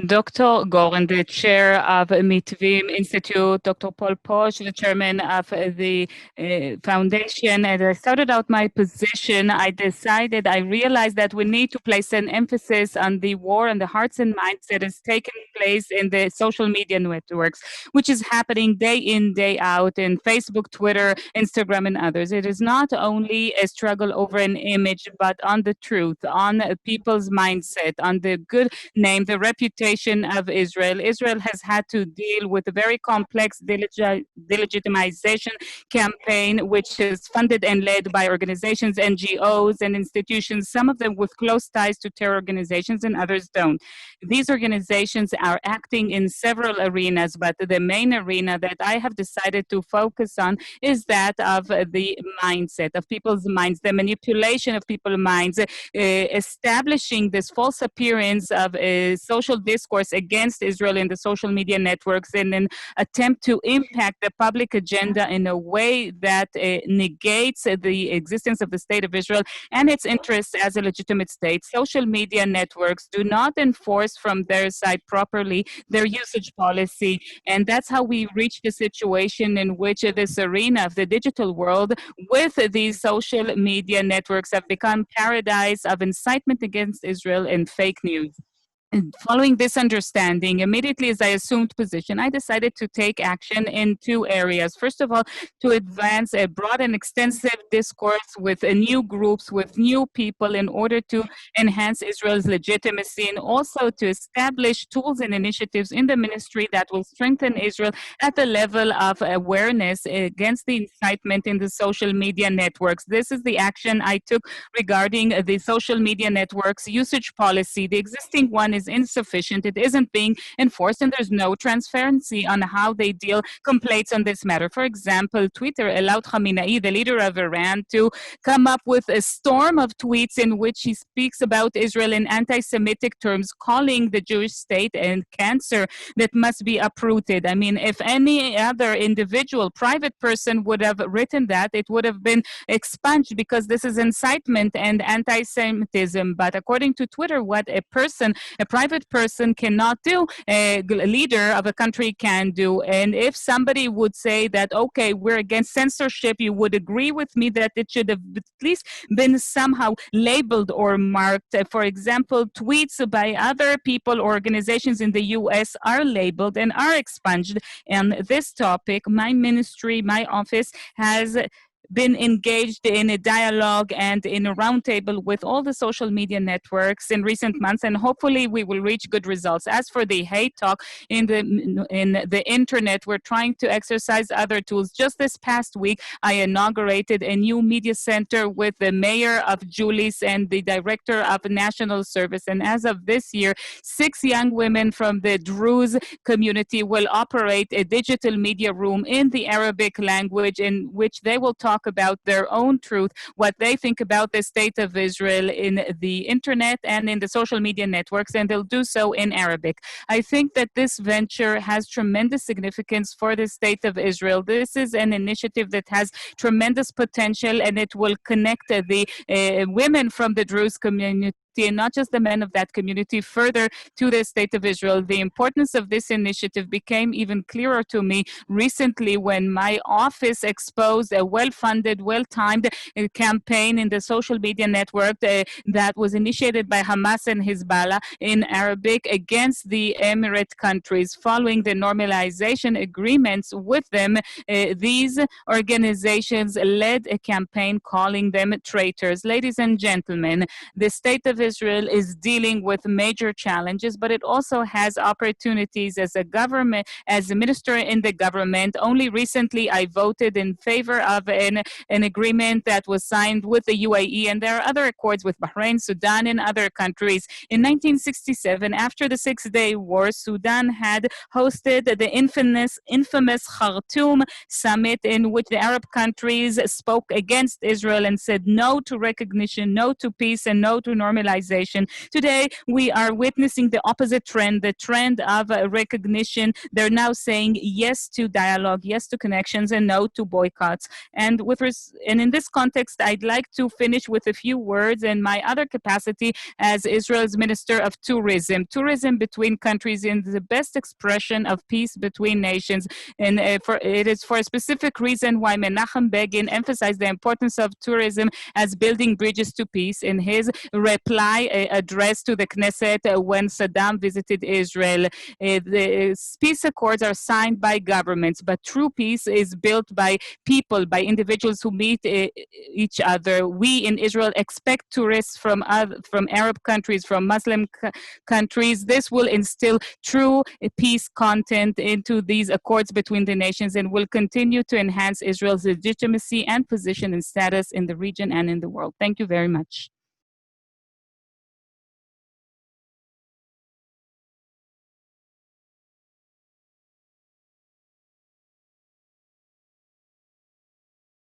Dr. Goren, the chair of Mitvim Institute, Dr. Paul Posch, the chairman of the foundation. As I started out my position, I realized that we need to place an emphasis on the war on the hearts and minds that is taking place in the social media networks, which is happening day in, day out in Facebook, Twitter, Instagram, and others. It is not only a struggle over an image, but on the truth, on people's mindset, on the good name, the reputation of Israel. Israel has had to deal with a very complex delegitimization campaign, which is funded and led by organizations, NGOs, and institutions, some of them with close ties to terror organizations and others don't. These organizations are acting in several arenas, but the main arena that I have decided to focus on is that of the mindset of people's minds, the manipulation of people's minds, establishing this false appearance of a social discourse against Israel in the social media networks in an attempt to impact the public agenda in a way that negates the existence of the state of Israel and its interests as a legitimate state. Social media networks do not enforce from their side properly their usage policy, and that's how we reach the situation in which this arena of the digital world with these social media networks have become paradise of incitement against Israel and fake news. And following this understanding, immediately as I assumed position, I decided to take action in two areas. First of all, to advance a broad and extensive discourse with new groups, with new people in order to enhance Israel's legitimacy and also to establish tools and initiatives in the ministry that will strengthen Israel at the level of awareness against the incitement in the social media networks. This is the action I took regarding the social media networks usage policy. The existing one is insufficient. It isn't being enforced, and there's no transparency on how they deal complaints on this matter. For example, Twitter allowed Khamenei, the leader of Iran, to come up with a storm of tweets in which he speaks about Israel in anti-Semitic terms, calling the Jewish state a cancer that must be uprooted. I mean, if any other individual, private person would have written that, it would have been expunged because this is incitement and anti-Semitism. But according to Twitter, what a private person cannot do, a leader of a country can do. And if somebody would say that, okay, we're against censorship, you would agree with me that it should have at least been somehow labeled or marked. For example, tweets by other people or organizations in the US are labeled and are expunged. And this topic, my ministry, my office has been engaged in a dialogue and in a roundtable with all the social media networks in recent months, and hopefully we will reach good results. As for the hate talk in the internet, we're trying to exercise other tools. Just this past week, I inaugurated a new media center with the mayor of Julis and the director of national service. And as of this year, 6 young women from the Druze community will operate a digital media room in the Arabic language in which they will talk about their own truth, what they think about the state of Israel in the internet and in the social media networks, and they'll do so in Arabic. I think that this venture has tremendous significance for the state of Israel. This is an initiative that has tremendous potential, and it will connect the women from the Druze community and not just the men of that community further to the state of Israel. The importance of this initiative became even clearer to me recently when my office exposed a well-funded, well-timed campaign in the social media network that was initiated by Hamas and Hezbollah in Arabic against the Emirate countries. Following the normalization agreements with them, these organizations led a campaign calling them traitors. Ladies and gentlemen, the state of Israel is dealing with major challenges, but it also has opportunities as a government, as a minister in the government. Only recently I voted in favor of an agreement that was signed with the UAE, and there are other accords with Bahrain, Sudan, and other countries. In 1967, after the Six-Day War, Sudan had hosted the infamous Khartoum summit in which the Arab countries spoke against Israel and said no to recognition, no to peace, and no to normalization civilization. Today, we are witnessing the opposite trend, the trend of recognition. They're now saying yes to dialogue, yes to connections, and no to boycotts. And in this context, I'd like to finish with a few words in my other capacity as Israel's Minister of Tourism. Tourism between countries is the best expression of peace between nations, and it is for a specific reason why Menachem Begin emphasized the importance of tourism as building bridges to peace in his reply address to the Knesset when Saddam visited Israel. The peace accords are signed by governments, but true peace is built by people, by individuals who meet each other. We in Israel expect tourists from Arab countries, from Muslim countries. This will instill true peace content into these accords between the nations and will continue to enhance Israel's legitimacy and position and status in the region and in the world. Thank you very much.